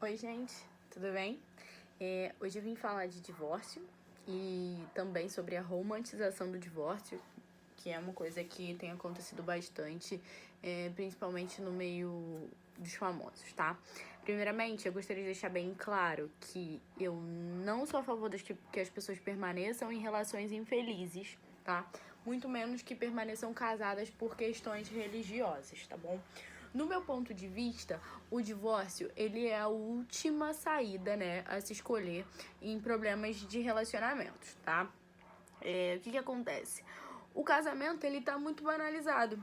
Oi, gente, tudo bem? Hoje eu vim falar de divórcio e também sobre a romantização do divórcio, que é uma coisa que tem acontecido bastante, principalmente no meio dos famosos, tá? Primeiramente, eu gostaria de deixar bem claro que eu não sou a favor que as pessoas permaneçam em relações infelizes, tá? Muito menos que permaneçam casadas por questões religiosas, tá bom? No meu ponto de vista, o divórcio, ele é a última saída, né, a se escolher em problemas de relacionamentos, tá? O que acontece? O casamento, ele tá muito banalizado.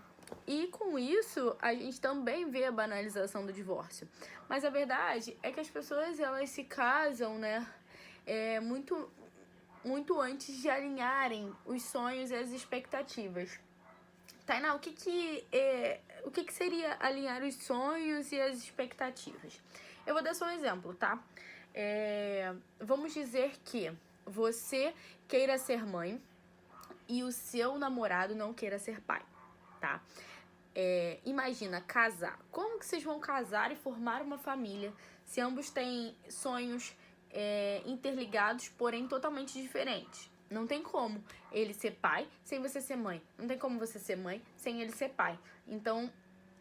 E com isso, a gente também vê a banalização do divórcio. Mas a verdade é que as pessoas, elas se casam, né, muito antes de alinharem os sonhos e as expectativas. Tainá, o que seria alinhar os sonhos e as expectativas? Eu vou dar só um exemplo, tá? Vamos dizer que você queira ser mãe e o seu namorado não queira ser pai, tá? Imagina casar. Como que vocês vão casar e formar uma família se ambos têm sonhos interligados, porém totalmente diferentes? Não tem como ele ser pai sem você ser mãe. Não tem como você ser mãe sem ele ser pai. Então,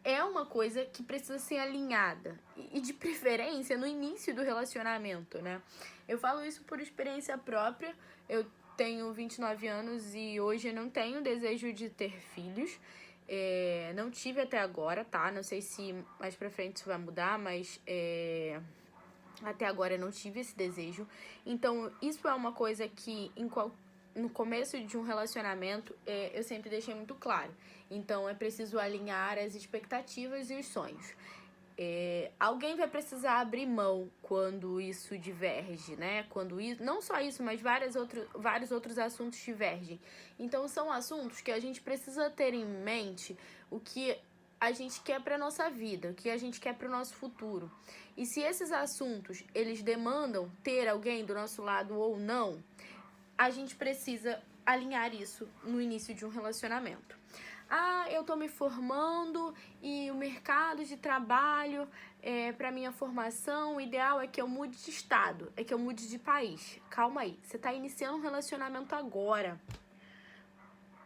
é uma coisa que precisa ser alinhada. E de preferência no início do relacionamento, né? Eu falo isso por experiência própria. Eu tenho 29 anos e hoje eu não tenho desejo de ter filhos. Não tive até agora, tá? Não sei se mais pra frente isso vai mudar, mas até agora eu não tive esse desejo. Então, isso é uma coisa que no começo de um relacionamento eu sempre deixei muito claro. Então, é preciso alinhar as expectativas e os sonhos. Alguém vai precisar abrir mão quando isso diverge, né? Não só isso, mas vários outros assuntos divergem. Então, são assuntos que a gente precisa ter em mente o que a gente quer para nossa vida, o que a gente quer para o nosso futuro. E se esses assuntos, eles demandam ter alguém do nosso lado ou não, a gente precisa alinhar isso no início de um relacionamento. Eu tô me formando e o mercado de trabalho, para minha formação, o ideal é que eu mude de estado, é que eu mude de país. Calma aí, você tá iniciando um relacionamento agora.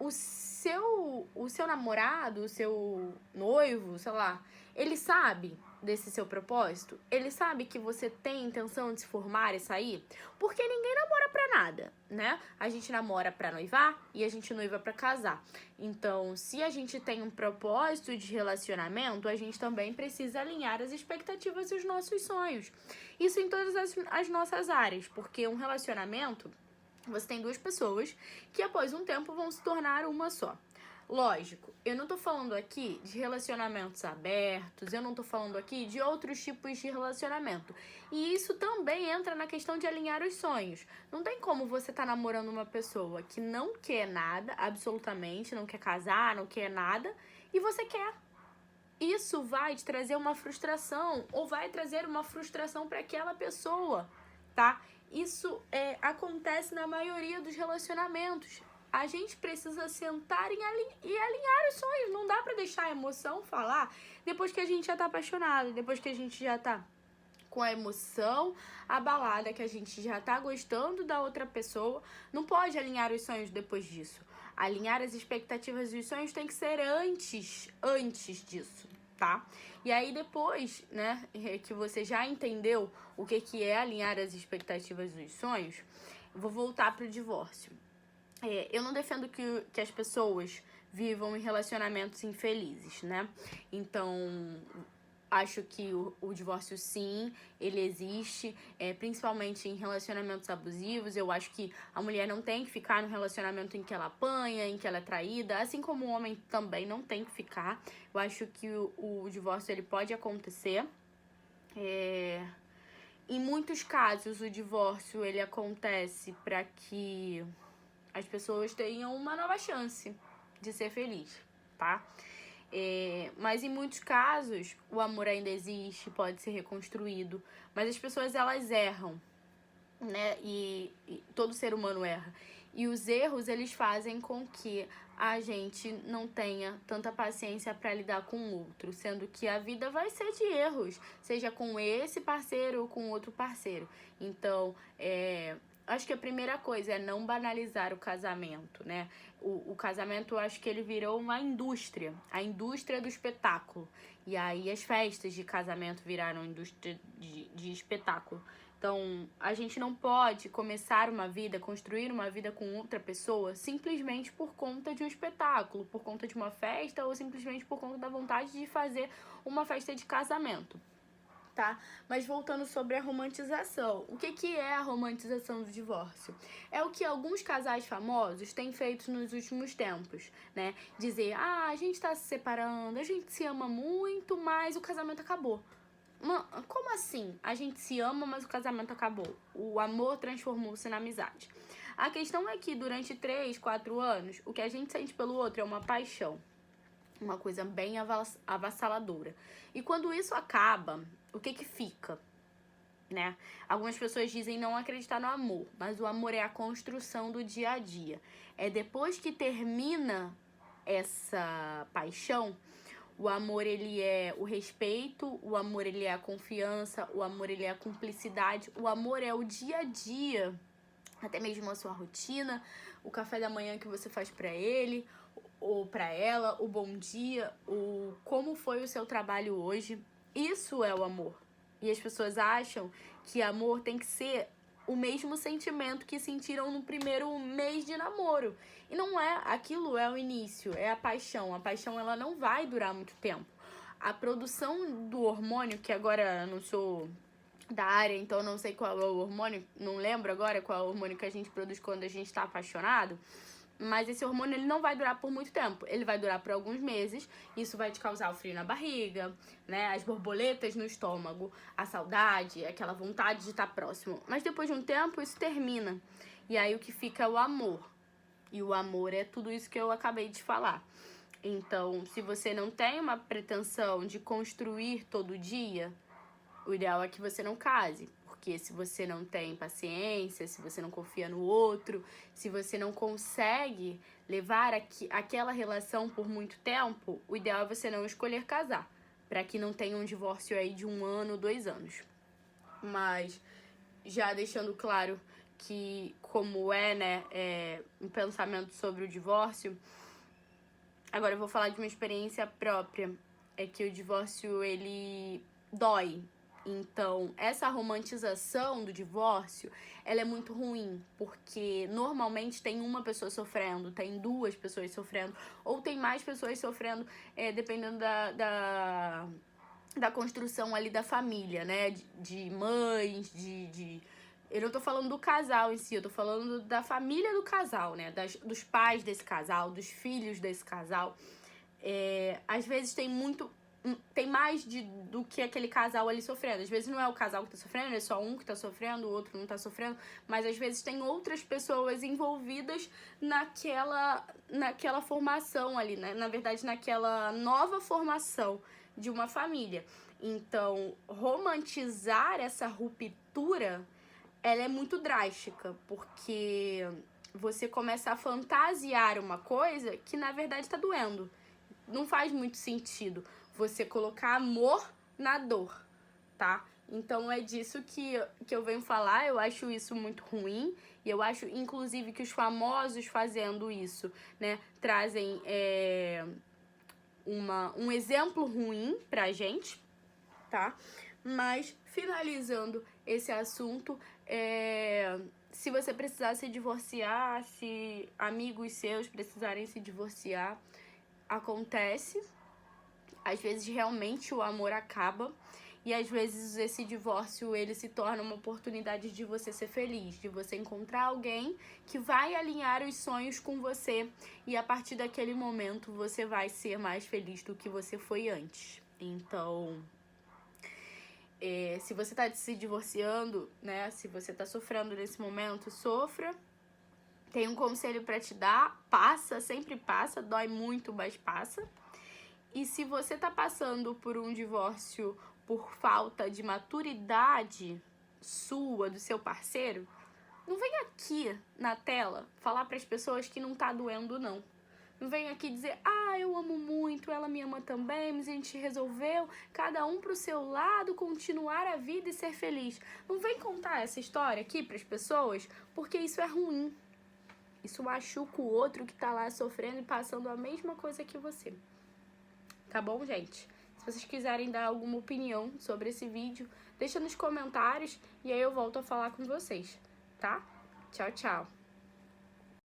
O seu namorado, o seu noivo, sei lá, ele sabe desse seu propósito? Ele sabe que você tem intenção de se formar e sair? Porque ninguém namora pra nada, né? A gente namora pra noivar e a gente noiva pra casar. Então, se a gente tem um propósito de relacionamento, a gente também precisa alinhar as expectativas e os nossos sonhos. Isso em todas as nossas áreas, porque um relacionamento, você tem duas pessoas que após um tempo vão se tornar uma só. Lógico, eu não tô falando aqui de relacionamentos abertos, eu não tô falando aqui de outros tipos de relacionamento. E isso também entra na questão de alinhar os sonhos. Não tem como você tá namorando uma pessoa que não quer nada, absolutamente, não quer casar, não quer nada, e você quer. Isso vai te trazer uma frustração, ou vai trazer uma frustração para aquela pessoa, tá? Isso acontece na maioria dos relacionamentos. A gente precisa sentar e alinhar os sonhos. Não dá pra deixar a emoção falar depois que a gente já tá apaixonado, depois que a gente já tá com a emoção abalada, que a gente já tá gostando da outra pessoa. Não pode alinhar os sonhos depois disso. Alinhar as expectativas e os sonhos tem que ser antes disso, tá? E aí depois, né, que você já entendeu o que é alinhar as expectativas e os sonhos, vou voltar pro divórcio. Eu não defendo que as pessoas vivam em relacionamentos infelizes, né? Então, acho que o divórcio, sim, ele existe, principalmente em relacionamentos abusivos. Eu acho que a mulher não tem que ficar no relacionamento em que ela apanha, em que ela é traída, assim como o homem também não tem que ficar. Eu acho que o divórcio, ele pode acontecer. Em muitos casos, o divórcio, ele acontece para que as pessoas tenham uma nova chance de ser feliz, tá? Mas em muitos casos, o amor ainda existe, pode ser reconstruído, mas as pessoas, elas erram, né? E todo ser humano erra. E os erros, eles fazem com que a gente não tenha tanta paciência para lidar com o outro, sendo que a vida vai ser de erros, seja com esse parceiro ou com outro parceiro. Então, acho que a primeira coisa é não banalizar o casamento, né? O casamento, eu acho que ele virou uma indústria, a indústria do espetáculo. E aí as festas de casamento viraram indústria de espetáculo. Então, a gente não pode começar uma vida, construir uma vida com outra pessoa simplesmente por conta de um espetáculo, por conta de uma festa ou simplesmente por conta da vontade de fazer uma festa de casamento, tá? Mas voltando sobre a romantização. O que é a romantização do divórcio? É o que alguns casais famosos têm feito nos últimos tempos, né? Dizer, a gente tá se separando, a gente se ama muito, mas o casamento acabou. Como assim? A gente se ama, mas o casamento acabou. O amor transformou-se na amizade. A questão é que durante 3, 4 anos, o que a gente sente pelo outro é uma paixão. Uma coisa bem avassaladora. E quando isso acaba, o que fica? Né? Algumas pessoas dizem não acreditar no amor, mas o amor é a construção do dia a dia. É depois que termina essa paixão, o amor, ele é o respeito, o amor, ele é a confiança, o amor, ele é a cumplicidade, o amor é o dia a dia, até mesmo a sua rotina, o café da manhã que você faz pra ele ou pra ela, o bom dia, o como foi o seu trabalho hoje. Isso é o amor. E as pessoas acham que amor tem que ser o mesmo sentimento que sentiram no primeiro mês de namoro. E não é, aquilo é o início, é a paixão. A paixão, ela não vai durar muito tempo. A produção do hormônio, que agora eu não sou da área, então eu não sei qual é o hormônio, não lembro agora qual é o hormônio que a gente produz quando a gente tá apaixonado, mas esse hormônio, ele não vai durar por muito tempo. Ele vai durar por alguns meses. Isso vai te causar o frio na barriga, né? As borboletas no estômago, a saudade, aquela vontade de estar próximo. Mas depois de um tempo, isso termina. E aí o que fica é o amor. E o amor é tudo isso que eu acabei de falar. Então, se você não tem uma pretensão de construir todo dia, o ideal é que você não case. Porque se você não tem paciência, se você não confia no outro, se você não consegue levar aquela relação por muito tempo, o ideal é você não escolher casar, para que não tenha um divórcio aí de 1 ano, 2 anos. Mas já deixando claro que como um pensamento sobre o divórcio, agora eu vou falar de uma experiência própria. É que o divórcio, ele dói. Então, essa romantização do divórcio, ela é muito ruim, porque normalmente tem uma pessoa sofrendo, tem 2 pessoas sofrendo, ou tem mais pessoas sofrendo, dependendo da construção ali da família, né? De mães, Eu não tô falando do casal em si, eu tô falando da família do casal, né? Dos pais desse casal, dos filhos desse casal. Às vezes tem mais do que aquele casal ali sofrendo. Às vezes não é o casal que tá sofrendo, é só um que tá sofrendo, o outro não tá sofrendo, mas às vezes tem outras pessoas envolvidas naquela formação ali, né? Na verdade, naquela nova formação de uma família. Então, romantizar essa ruptura, ela é muito drástica, porque você começa a fantasiar uma coisa que na verdade tá doendo. Não faz muito sentido você colocar amor na dor, tá? Então é disso que eu venho falar. Eu acho isso muito ruim. E eu acho, inclusive, que os famosos fazendo isso, né, trazem um exemplo ruim pra gente, tá? Mas, finalizando esse assunto, se você precisar se divorciar, se amigos seus precisarem se divorciar, acontece. Às vezes realmente o amor acaba e às vezes esse divórcio, ele se torna uma oportunidade de você ser feliz, de você encontrar alguém que vai alinhar os sonhos com você e a partir daquele momento você vai ser mais feliz do que você foi antes. Então, se você tá se divorciando, né, se você tá sofrendo nesse momento, sofra. Tem um conselho pra te dar, passa, sempre passa, dói muito, mas passa. E se você tá passando por um divórcio por falta de maturidade sua, do seu parceiro, Não vem aqui na tela falar para as pessoas que não tá doendo, não. Não vem aqui dizer, eu amo muito, ela me ama também, mas a gente resolveu, cada um pro seu lado, continuar a vida e ser feliz. Não vem contar essa história aqui pras pessoas, porque isso é ruim. Isso machuca o outro que tá lá sofrendo e passando a mesma coisa que você. Tá bom, gente? Se vocês quiserem dar alguma opinião sobre esse vídeo, deixa nos comentários e aí eu volto a falar com vocês, tá? Tchau, tchau!